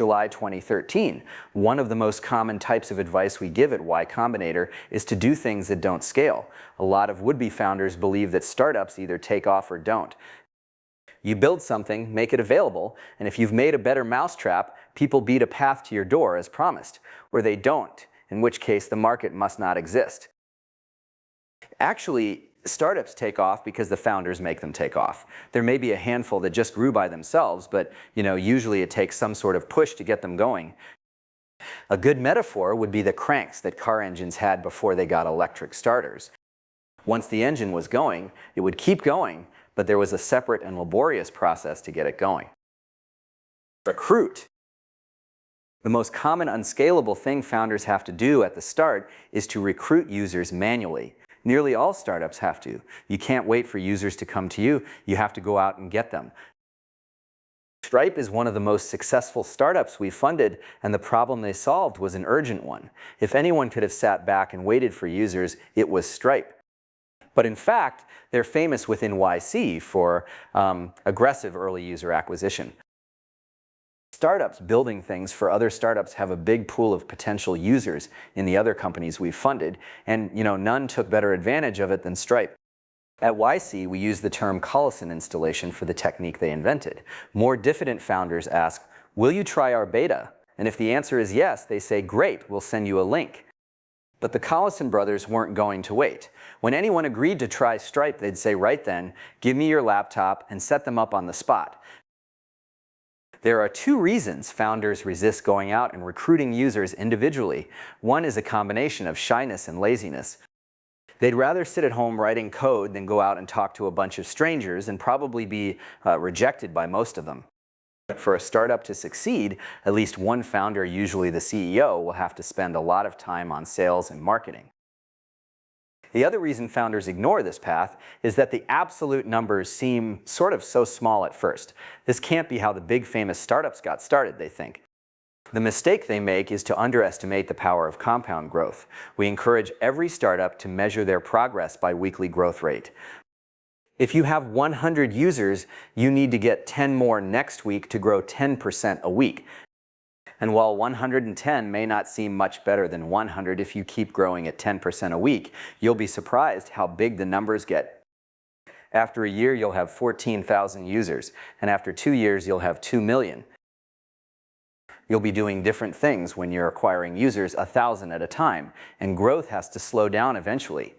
July 2013. One of the most common types of advice we give at Y Combinator is to do things that don't scale. A lot of would-be founders believe that startups either take off or don't. You build something, make it available, and if you've made a better mousetrap, people beat a path to your door as promised. Or they don't, in which case the market must not exist. Actually, startups take off because the founders make them take off. There may be a handful that just grew by themselves, but usually it takes some sort of push to get them going. A good metaphor would be the cranks that car engines had before they got electric starters. Once the engine was going, it would keep going, but there was a separate and laborious process to get it going. Recruit. The most common unscalable thing founders have to do at the start is to recruit users manually. Nearly all startups have to. You can't wait for users to come to you. You have to go out and get them. Stripe is one of the most successful startups we funded, and the problem they solved was an urgent one. If anyone could have sat back and waited for users, it was Stripe. But in fact, they're famous within YC for aggressive early user acquisition. Startups building things for other startups have a big pool of potential users in the other companies we've funded, and none took better advantage of it than Stripe. At YC, we use the term Collison installation for the technique they invented. More diffident founders ask, "Will you try our beta?" And if the answer is yes, they say, "Great, we'll send you a link." But the Collison brothers weren't going to wait. When anyone agreed to try Stripe, they'd say, "Right then, give me your laptop," and set them up on the spot. There are two reasons founders resist going out and recruiting users individually. One is a combination of shyness and laziness. They'd rather sit at home writing code than go out and talk to a bunch of strangers and probably be rejected by most of them. For a startup to succeed, at least one founder, usually the CEO, will have to spend a lot of time on sales and marketing. The other reason founders ignore this path is that the absolute numbers seem sort of so small at first. This can't be how the big famous startups got started, they think. The mistake they make is to underestimate the power of compound growth. We encourage every startup to measure their progress by weekly growth rate. If you have 100 users, you need to get 10 more next week to grow 10% a week. And while 110 may not seem much better than 100 if you keep growing at 10% a week, you'll be surprised how big the numbers get. After a year, you'll have 14,000 users, and after 2 years, you'll have 2 million. You'll be doing different things when you're acquiring users 1,000 at a time, and growth has to slow down eventually.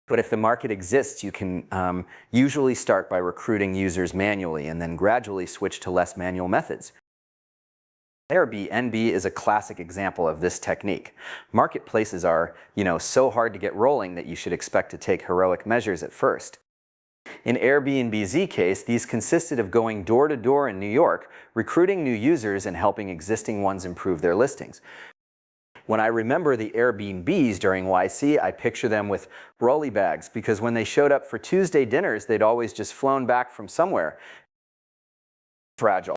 But if the market exists, you can usually start by recruiting users manually and then gradually switch to less manual methods. Airbnb is a classic example of this technique. Marketplaces are, so hard to get rolling that you should expect to take heroic measures at first. In Airbnb's case, these consisted of going door to door in New York, recruiting new users and helping existing ones improve their listings. When I remember the Airbnbs during YC, I picture them with rolly bags because when they showed up for Tuesday dinners, they'd always just flown back from somewhere. Fragile.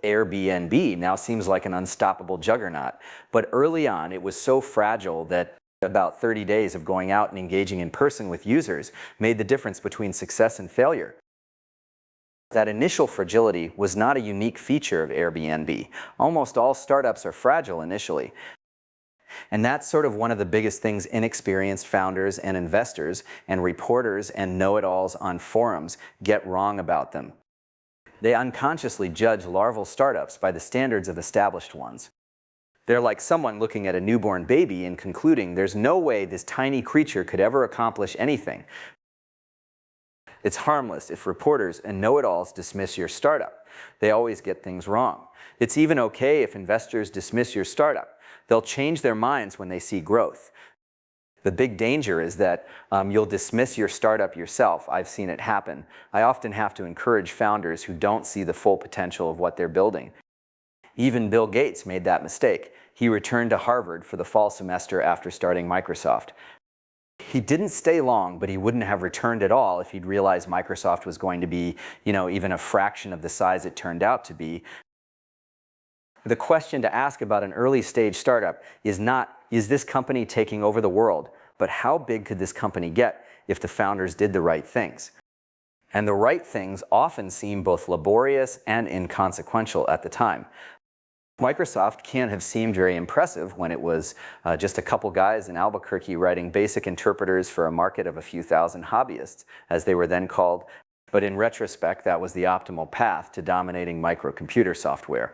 Airbnb now seems like an unstoppable juggernaut, but early on it was so fragile that about 30 days of going out and engaging in person with users made the difference between success and failure. That initial fragility was not a unique feature of Airbnb. Almost all startups are fragile initially. And that's sort of one of the biggest things inexperienced founders and investors and reporters and know-it-alls on forums get wrong about them. They unconsciously judge larval startups by the standards of established ones. They're like someone looking at a newborn baby and concluding there's no way this tiny creature could ever accomplish anything. It's harmless if reporters and know-it-alls dismiss your startup. They always get things wrong. It's even okay if investors dismiss your startup. They'll change their minds when they see growth. The big danger is that you'll dismiss your startup yourself. I've seen it happen. I often have to encourage founders who don't see the full potential of what they're building. Even Bill Gates made that mistake. He returned to Harvard for the fall semester after starting Microsoft. He didn't stay long, but he wouldn't have returned at all if he'd realized Microsoft was going to be, even a fraction of the size it turned out to be. The question to ask about an early stage startup is not, is this company taking over the world, but how big could this company get if the founders did the right things? And the right things often seem both laborious and inconsequential at the time. Microsoft can't have seemed very impressive when it was just a couple guys in Albuquerque writing basic interpreters for a market of a few thousand hobbyists, as they were then called. But in retrospect, that was the optimal path to dominating microcomputer software.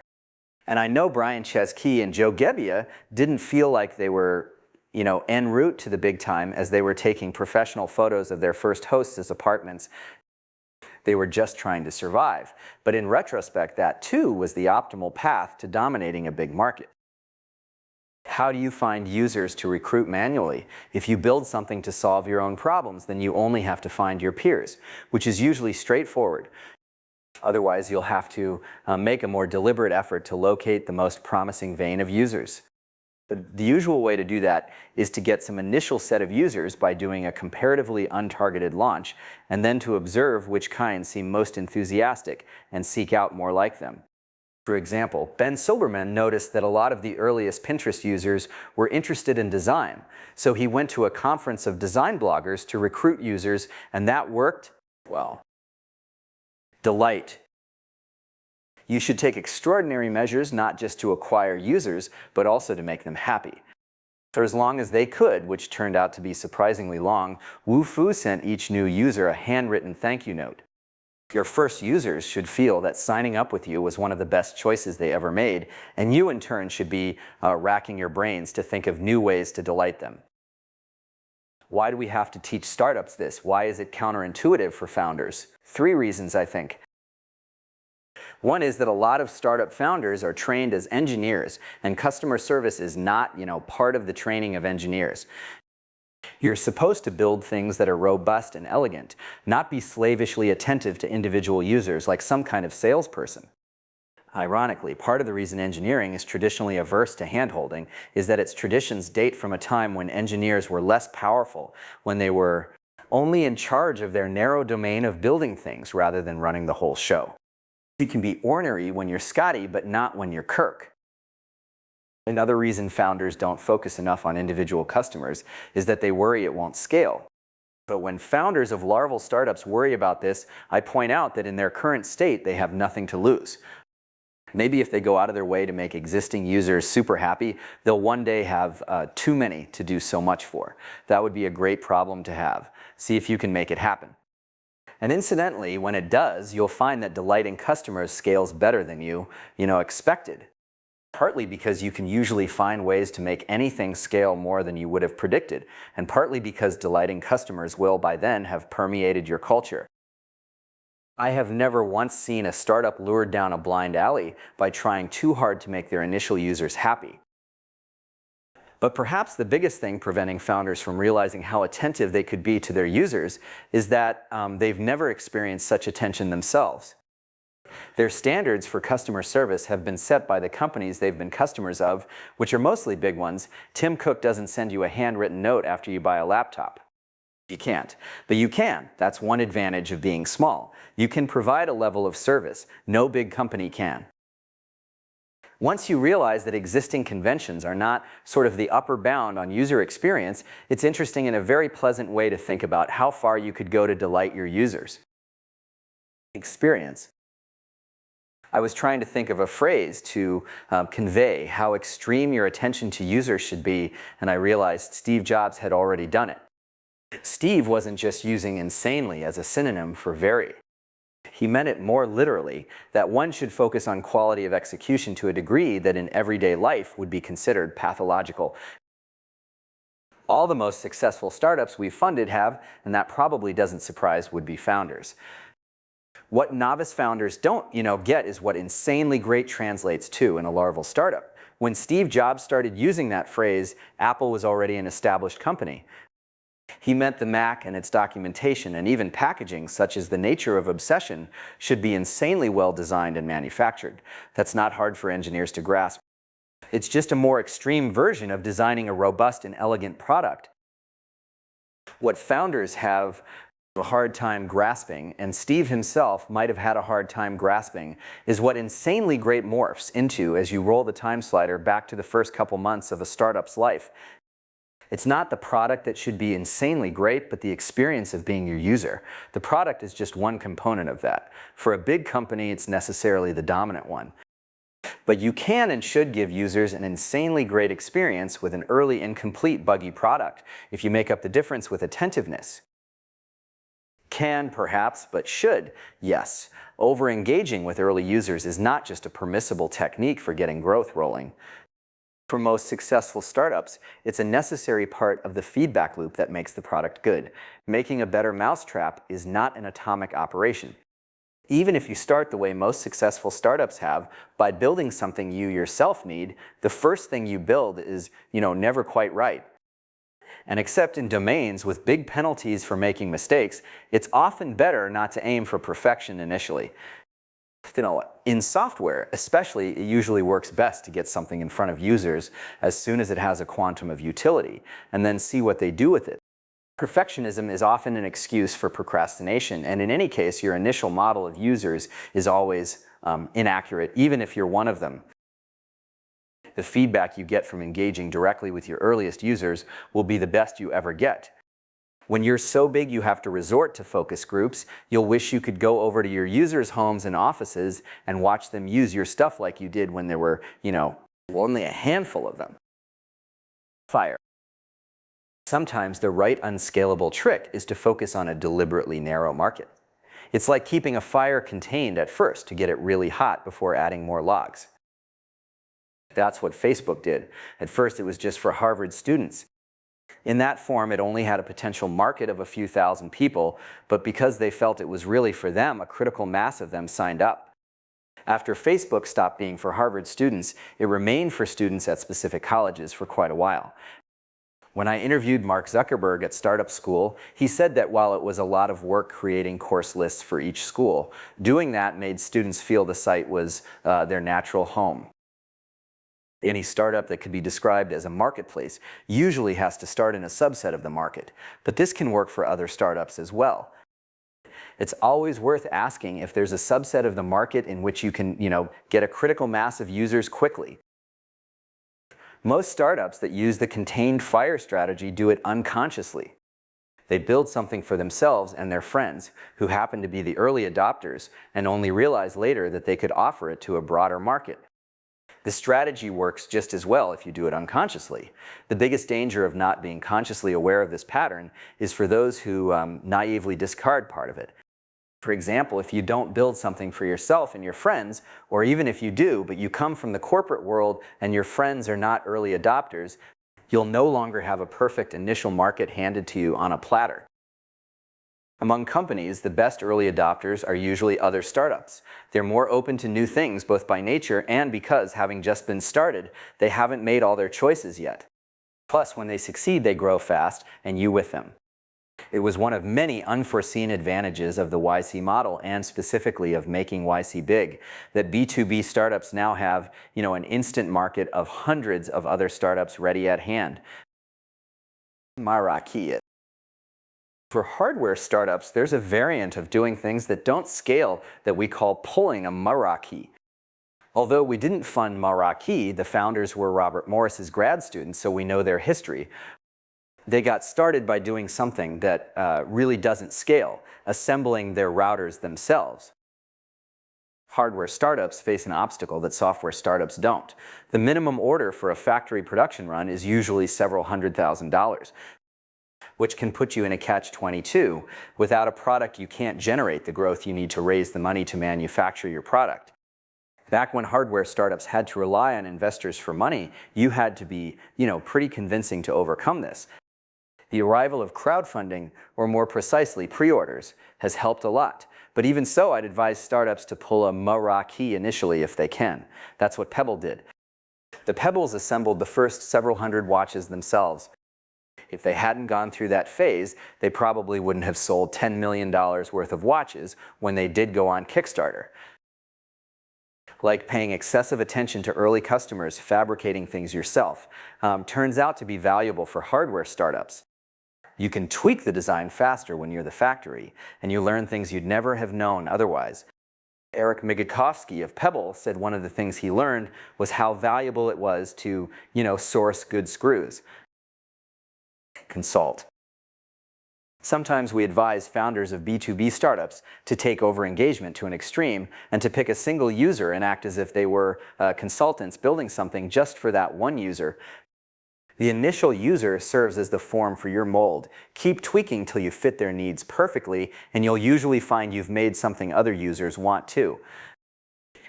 And I know Brian Chesky and Joe Gebbia didn't feel like they were, en route to the big time as they were taking professional photos of their first hostess' apartments. They were just trying to survive. But in retrospect, that too was the optimal path to dominating a big market. How do you find users to recruit manually? If you build something to solve your own problems, then you only have to find your peers, which is usually straightforward. Otherwise, you'll have to make a more deliberate effort to locate the most promising vein of users. The usual way to do that is to get some initial set of users by doing a comparatively untargeted launch, and then to observe which kinds seem most enthusiastic and seek out more like them. For example, Ben Silbermann noticed that a lot of the earliest Pinterest users were interested in design, so he went to a conference of design bloggers to recruit users, and that worked well. Delight. You should take extraordinary measures not just to acquire users, but also to make them happy. For as long as they could, which turned out to be surprisingly long, Wu Fu sent each new user a handwritten thank you note. Your first users should feel that signing up with you was one of the best choices they ever made, and you in turn should be racking your brains to think of new ways to delight them. Why do we have to teach startups this? Why is it counterintuitive for founders? 3 reasons, I think. One is that a lot of startup founders are trained as engineers, and customer service is not, part of the training of engineers. You're supposed to build things that are robust and elegant, not be slavishly attentive to individual users like some kind of salesperson. Ironically, part of the reason engineering is traditionally averse to handholding is that its traditions date from a time when engineers were less powerful, when they were only in charge of their narrow domain of building things rather than running the whole show. You can be ornery when you're Scotty, but not when you're Kirk. Another reason founders don't focus enough on individual customers is that they worry it won't scale. But when founders of larval startups worry about this, I point out that in their current state, they have nothing to lose. Maybe if they go out of their way to make existing users super happy, they'll one day have too many to do so much for. That would be a great problem to have. See if you can make it happen. And incidentally, when it does, you'll find that delighting customers scales better than you expected. Partly because you can usually find ways to make anything scale more than you would have predicted, and partly because delighting customers will by then have permeated your culture. I have never once seen a startup lured down a blind alley by trying too hard to make their initial users happy. But perhaps the biggest thing preventing founders from realizing how attentive they could be to their users is that they've never experienced such attention themselves. Their standards for customer service have been set by the companies they've been customers of, which are mostly big ones. Tim Cook doesn't send you a handwritten note after you buy a laptop. You can't. But you can. That's one advantage of being small. You can provide a level of service no big company can. Once you realize that existing conventions are not sort of the upper bound on user experience, it's interesting in a very pleasant way to think about how far you could go to delight your users. Experience. I was trying to think of a phrase to convey how extreme your attention to users should be, and I realized Steve Jobs had already done it. Steve wasn't just using insanely as a synonym for very. He meant it more literally, that one should focus on quality of execution to a degree that in everyday life would be considered pathological. All the most successful startups we've funded have, and that probably doesn't surprise would-be founders. What novice founders don't, get is what insanely great translates to in a larval startup. When Steve Jobs started using that phrase, Apple was already an established company. He meant the Mac and its documentation and even packaging, such as the nature of obsession, should be insanely well designed and manufactured. That's not hard for engineers to grasp. It's just a more extreme version of designing a robust and elegant product. What founders have a hard time grasping, and Steve himself might have had a hard time grasping, is what insanely great morphs into as you roll the time slider back to the first couple months of a startup's life. It's not the product that should be insanely great, but the experience of being your user. The product is just one component of that. For a big company, it's necessarily the dominant one. But you can and should give users an insanely great experience with an early incomplete buggy product if you make up the difference with attentiveness. Can, perhaps, but should, yes. Over-engaging with early users is not just a permissible technique for getting growth rolling. For most successful startups, it's a necessary part of the feedback loop that makes the product good. Making a better mousetrap is not an atomic operation. Even if you start the way most successful startups have, by building something you yourself need, the first thing you build is, never quite right. And except in domains with big penalties for making mistakes, it's often better not to aim for perfection initially. In software, especially, it usually works best to get something in front of users as soon as it has a quantum of utility, and then see what they do with it. Perfectionism is often an excuse for procrastination, and in any case, your initial model of users is always inaccurate, even if you're one of them. The feedback you get from engaging directly with your earliest users will be the best you ever get. When you're so big you have to resort to focus groups, you'll wish you could go over to your users' homes and offices and watch them use your stuff like you did when there were, only a handful of them. Fire. Sometimes the right unscalable trick is to focus on a deliberately narrow market. It's like keeping a fire contained at first to get it really hot before adding more logs. That's what Facebook did. At first it was just for Harvard students. In that form, it only had a potential market of a few thousand people, but because they felt it was really for them, a critical mass of them signed up. After Facebook stopped being for Harvard students, it remained for students at specific colleges for quite a while. When I interviewed Mark Zuckerberg at Startup School, he said that while it was a lot of work creating course lists for each school, doing that made students feel the site was their natural home. Any startup that could be described as a marketplace usually has to start in a subset of the market, but this can work for other startups as well. It's always worth asking if there's a subset of the market in which you can, get a critical mass of users quickly. Most startups that use the contained fire strategy do it unconsciously. They build something for themselves and their friends, who happen to be the early adopters, and only realize later that they could offer it to a broader market. The strategy works just as well if you do it unconsciously. The biggest danger of not being consciously aware of this pattern is for those who naively discard part of it. For example, if you don't build something for yourself and your friends, or even if you do, but you come from the corporate world and your friends are not early adopters, you'll no longer have a perfect initial market handed to you on a platter. Among companies, the best early adopters are usually other startups. They're more open to new things both by nature and because, having just been started, they haven't made all their choices yet. Plus, when they succeed, they grow fast, and you with them. It was one of many unforeseen advantages of the YC model, and specifically of making YC big, that B2B startups now have, an instant market of hundreds of other startups ready at hand. Maraki. For hardware startups, there's a variant of doing things that don't scale that we call pulling a Meraki. Although we didn't fund Meraki, the founders were Robert Morris's grad students, so we know their history. They got started by doing something that really doesn't scale, assembling their routers themselves. Hardware startups face an obstacle that software startups don't. The minimum order for a factory production run is usually several $100,000. Which can put you in a catch-22. Without a product, you can't generate the growth you need to raise the money to manufacture your product. Back when hardware startups had to rely on investors for money, you had to be, pretty convincing to overcome this. The arrival of crowdfunding, or more precisely, pre-orders, has helped a lot. But even so, I'd advise startups to pull a Meraki initially if they can. That's what Pebble did. The Pebbles assembled the first several hundred watches themselves. If they hadn't gone through that phase, they probably wouldn't have sold $10 million worth of watches when they did go on Kickstarter. Like paying excessive attention to early customers, fabricating things yourself, turns out to be valuable for hardware startups. You can tweak the design faster when you're the factory, and you learn things you'd never have known otherwise. Eric Migakovsky of Pebble said one of the things he learned was how valuable it was to, source good screws. Consult. Sometimes we advise founders of B2B startups to take over engagement to an extreme and to pick a single user and act as if they were consultants building something just for that one user. The initial user serves as the form for your mold. Keep tweaking till you fit their needs perfectly, and you'll usually find you've made something other users want too.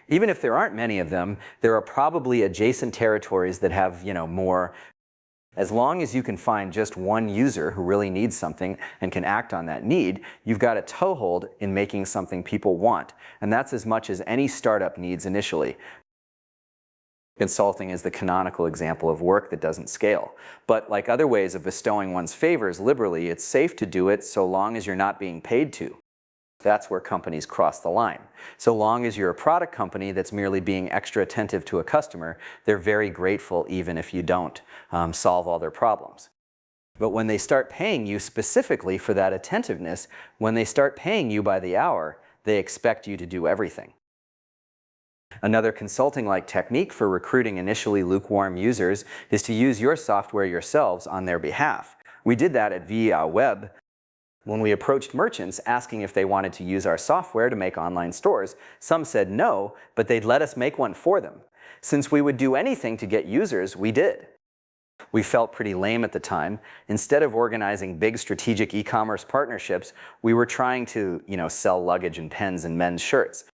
Even if there aren't many of them, there are probably adjacent territories that have, more. As long as you can find just one user who really needs something and can act on that need, you've got a toehold in making something people want. And that's as much as any startup needs initially. Consulting is the canonical example of work that doesn't scale. But like other ways of bestowing one's favors liberally, it's safe to do it so long as you're not being paid to. That's where companies cross the line. So long as you're a product company that's merely being extra attentive to a customer, they're very grateful even if you don't solve all their problems. But when they start paying you specifically for that attentiveness, when they start paying you by the hour, they expect you to do everything. Another consulting-like technique for recruiting initially lukewarm users is to use your software yourselves on their behalf. We did that at VIA Web. When we approached merchants asking if they wanted to use our software to make online stores, some said no, but they'd let us make one for them. Since we would do anything to get users, we did. We felt pretty lame at the time. Instead of organizing big strategic e-commerce partnerships, we were trying to, sell luggage and pens and men's shirts.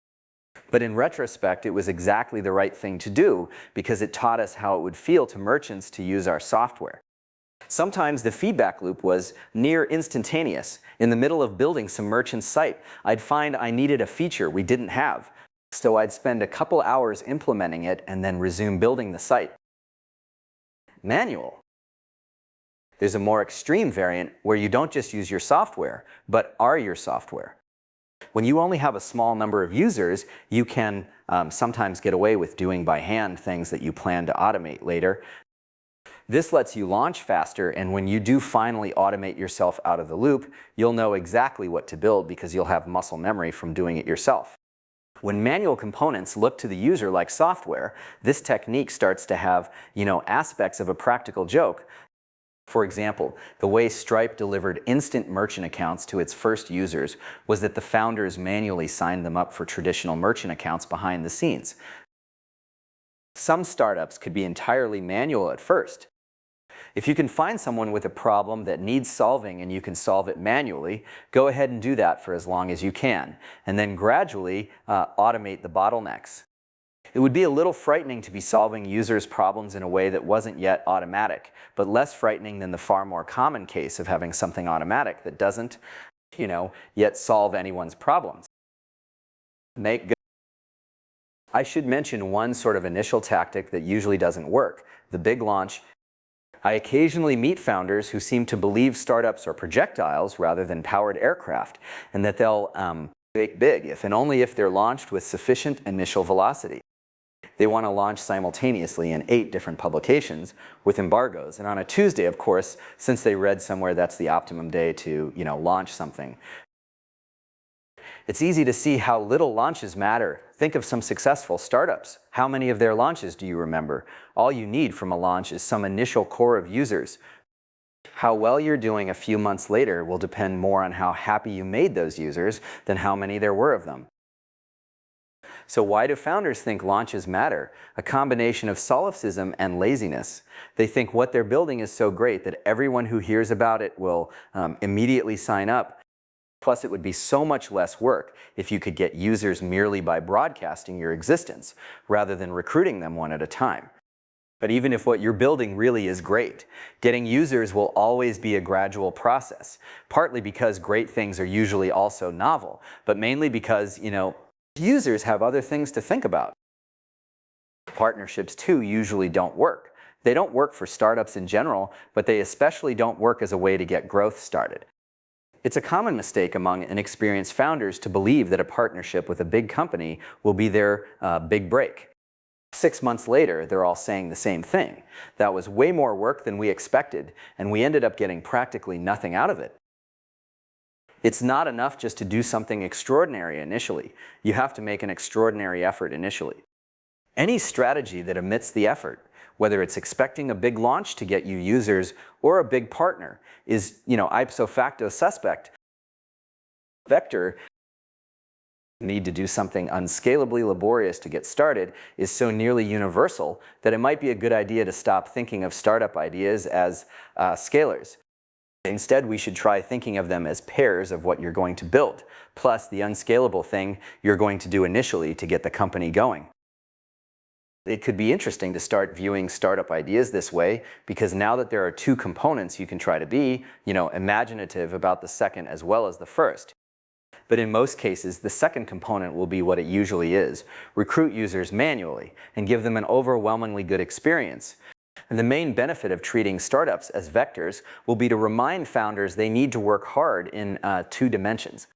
But in retrospect, it was exactly the right thing to do because it taught us how it would feel to merchants to use our software. Sometimes the feedback loop was near instantaneous. In the middle of building some merchant's site, I'd find I needed a feature we didn't have. So I'd spend a couple hours implementing it and then resume building the site. Manual. There's a more extreme variant where you don't just use your software, but are your software. When you only have a small number of users, you can sometimes get away with doing by hand things that you plan to automate later. This lets you launch faster, and when you do finally automate yourself out of the loop, you'll know exactly what to build because you'll have muscle memory from doing it yourself. When manual components look to the user like software, this technique starts to have, aspects of a practical joke. For example, the way Stripe delivered instant merchant accounts to its first users was that the founders manually signed them up for traditional merchant accounts behind the scenes. Some startups could be entirely manual at first. If you can find someone with a problem that needs solving and you can solve it manually, go ahead and do that for as long as you can, and then gradually automate the bottlenecks. It would be a little frightening to be solving users' problems in a way that wasn't yet automatic, but less frightening than the far more common case of having something automatic that doesn't, yet solve anyone's problems. I should mention one sort of initial tactic that usually doesn't work, the big launch. I occasionally meet founders who seem to believe startups are projectiles rather than powered aircraft, and that they'll make big if and only if they're launched with sufficient initial velocity. They want to launch simultaneously in 8 different publications with embargoes. And on a Tuesday, of course, since they read somewhere that's the optimum day to, launch something. It's easy to see how little launches matter. Think of some successful startups. How many of their launches do you remember? All you need from a launch is some initial core of users. How well you're doing a few months later will depend more on how happy you made those users than how many there were of them. So why do founders think launches matter? A combination of solipsism and laziness. They think what they're building is so great that everyone who hears about it will immediately sign up. Plus, it would be so much less work if you could get users merely by broadcasting your existence, rather than recruiting them one at a time. But even if what you're building really is great, getting users will always be a gradual process, partly because great things are usually also novel, but mainly because, users have other things to think about. Partnerships, too, usually don't work. They don't work for startups in general, but they especially don't work as a way to get growth started. It's a common mistake among inexperienced founders to believe that a partnership with a big company will be their big break. 6 months later, they're all saying the same thing. That was way more work than we expected, and we ended up getting practically nothing out of it. It's not enough just to do something extraordinary initially. You have to make an extraordinary effort initially. Any strategy that omits the effort, whether it's expecting a big launch to get you users or a big partner, is, ipso facto suspect. Vector need to do something unscalably laborious to get started is so nearly universal that it might be a good idea to stop thinking of startup ideas as scalars. Instead, we should try thinking of them as pairs of what you're going to build, plus the unscalable thing you're going to do initially to get the company going. It could be interesting to start viewing startup ideas this way, because now that there are two components, you can try to be, imaginative about the second as well as the first. But in most cases, the second component will be what it usually is: recruit users manually and give them an overwhelmingly good experience. And the main benefit of treating startups as vectors will be to remind founders they need to work hard in two dimensions.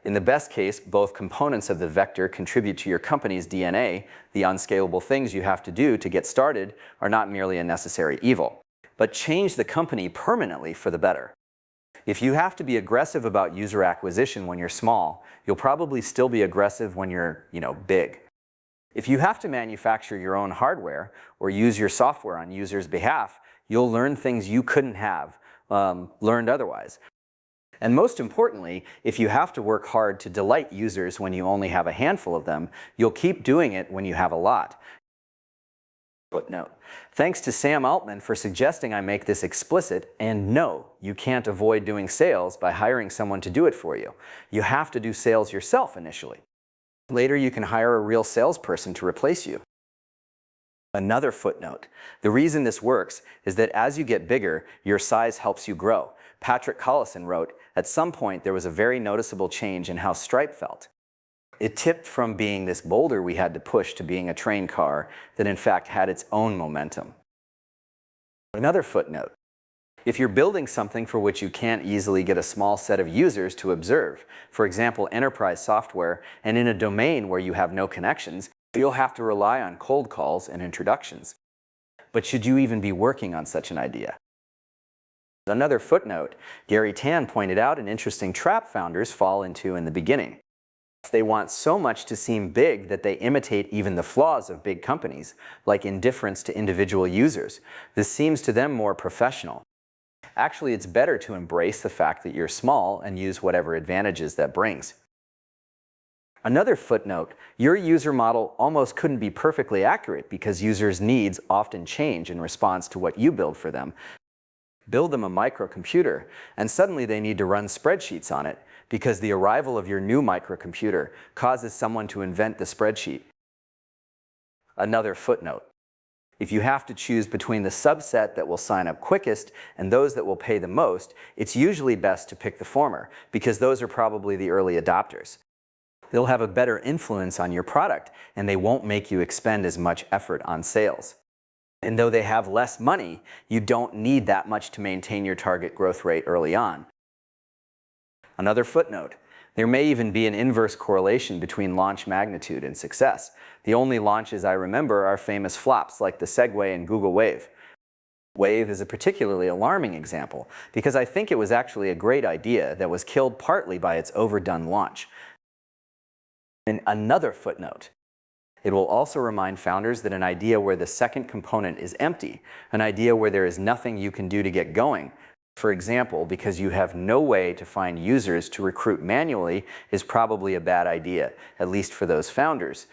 In the best case, both components of the vector contribute to your company's DNA. The unscalable things you have to do to get started are not merely a necessary evil, but change the company permanently for the better. If you have to be aggressive about user acquisition when you're small, you'll probably still be aggressive when you're, big. If you have to manufacture your own hardware or use your software on users' behalf, you'll learn things you couldn't have learned otherwise. And most importantly, if you have to work hard to delight users when you only have a handful of them, you'll keep doing it when you have a lot. Footnote. Thanks to Sam Altman for suggesting I make this explicit, and no, you can't avoid doing sales by hiring someone to do it for you. You have to do sales yourself initially. Later you can hire a real salesperson to replace you. Another footnote. The reason this works is that as you get bigger, your size helps you grow. Patrick Collison wrote, "At some point there was a very noticeable change in how Stripe felt. It tipped from being this boulder we had to push to being a train car that in fact had its own momentum." Another footnote. If you're building something for which you can't easily get a small set of users to observe, for example enterprise software, and in a domain where you have no connections, you'll have to rely on cold calls and introductions. But should you even be working on such an idea? Another footnote. Gary Tan pointed out an interesting trap founders fall into in the beginning. They want so much to seem big that they imitate even the flaws of big companies, like indifference to individual users. This seems to them more professional. Actually, it's better to embrace the fact that you're small and use whatever advantages that brings. Another footnote, your user model almost couldn't be perfectly accurate because users' needs often change in response to what you build for them. Build them a microcomputer, and suddenly they need to run spreadsheets on it because the arrival of your new microcomputer causes someone to invent the spreadsheet. Another footnote. If you have to choose between the subset that will sign up quickest and those that will pay the most, it's usually best to pick the former, because those are probably the early adopters. They'll have a better influence on your product, and they won't make you expend as much effort on sales. And though they have less money, you don't need that much to maintain your target growth rate early on. Another footnote. There may even be an inverse correlation between launch magnitude and success. The only launches I remember are famous flops like the Segway and Google Wave. Wave is a particularly alarming example because I think it was actually a great idea that was killed partly by its overdone launch. And another footnote. It will also remind founders that an idea where the second component is empty, an idea where there is nothing you can do to get going, for example, because you have no way to find users to recruit manually, is probably a bad idea, at least for those founders.